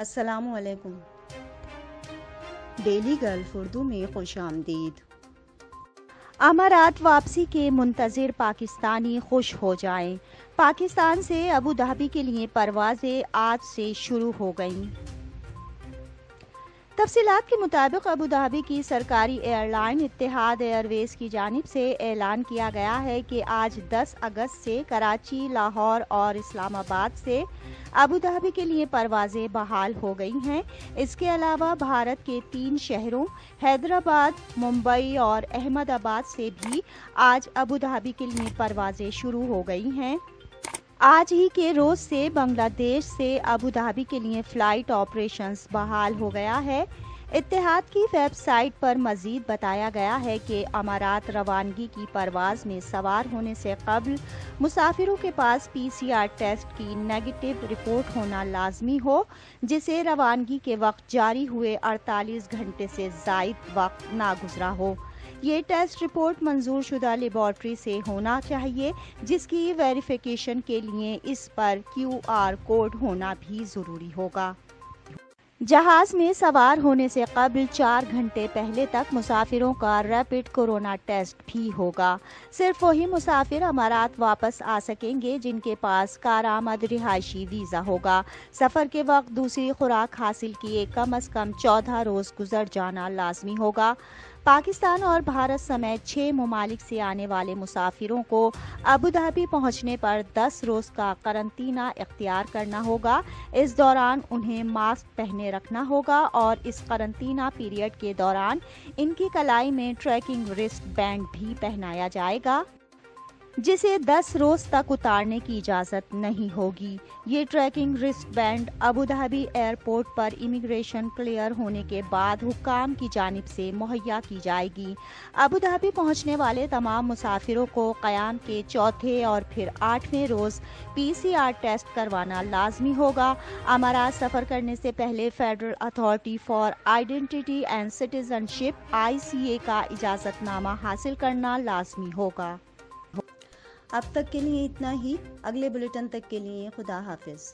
السلام علیکم۔ Daily golf Urdu میں خوش آمدید۔ امارات واپسی کے منتظر پاکستانی خوش ہو جائیں، پاکستان سے ابوظہبی کے لیے پروازیں آج سے شروع ہو گئیں۔ تفصیلات کے مطابق ابوظہبی کی سرکاری ایئر لائن اتحاد ایئر ویز کی جانب سے اعلان کیا گیا ہے کہ آج 10 اگست سے کراچی، لاہور اور اسلام آباد سے ابوظہبی کے لیے پروازیں بحال ہو گئی ہیں۔ اس کے علاوہ بھارت کے 3 شہروں حیدرآباد، ممبئی اور احمد آباد سے بھی آج ابوظہبی کے لیے پروازیں شروع ہو گئی ہیں۔ آج ہی کے روز سے بنگلہ دیش سے ابوظہبی کے لیے فلائٹ آپریشنز بحال ہو گیا ہے۔ اتحاد کی ویب سائٹ پر مزید بتایا گیا ہے کہ امارات روانگی کی پرواز میں سوار ہونے سے قبل مسافروں کے پاس PCR ٹیسٹ کی نیگیٹو رپورٹ ہونا لازمی ہو، جسے روانگی کے وقت جاری ہوئے 48 گھنٹے سے زائد وقت نہ گزرا ہو۔ یہ ٹیسٹ رپورٹ منظور شدہ لیبارٹری سے ہونا چاہیے، جس کی ویریفیکیشن کے لیے اس پر QR کوڈ ہونا بھی ضروری ہوگا۔ جہاز میں سوار ہونے سے قبل 4 گھنٹے پہلے تک مسافروں کا ریپڈ کورونا ٹیسٹ بھی ہوگا۔ صرف وہی مسافر امارات واپس آ سکیں گے جن کے پاس کارآمد رہائشی ویزا ہوگا۔ سفر کے وقت دوسری خوراک حاصل کیے کم از کم 14 روز گزر جانا لازمی ہوگا۔ پاکستان اور بھارت سمیت 6 ممالک سے آنے والے مسافروں کو ابوظہبی پہنچنے پر 10 روز کا قرنطینہ اختیار کرنا ہوگا۔ اس دوران انہیں ماسک پہنے رکھنا ہوگا اور اس قرنطینہ پیریڈ کے دوران ان کی کلائی میں ٹریکنگ رسٹ بینڈ بھی پہنایا جائے گا، جسے 10 روز تک اتارنے کی اجازت نہیں ہوگی۔ یہ tracking wrist band Abu Dhabi airport پر امیگریشن کلیئر ہونے کے بعد حکام کی جانب سے مہیا کی جائے گی۔ ابوظہبی پہنچنے والے تمام مسافروں کو قیام کے چوتھے اور پھر 8ویں روز PCR ٹیسٹ کروانا لازمی ہوگا۔ امارات سفر کرنے سے پہلے federal authority for identity and citizen ship ICA کا اجازت نامہ حاصل کرنا لازمی ہوگا۔ اب تک کے لیے اتنا ہی۔ اگلے بلیٹن تک کے لیے خدا حافظ۔